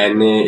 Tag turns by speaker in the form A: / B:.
A: NA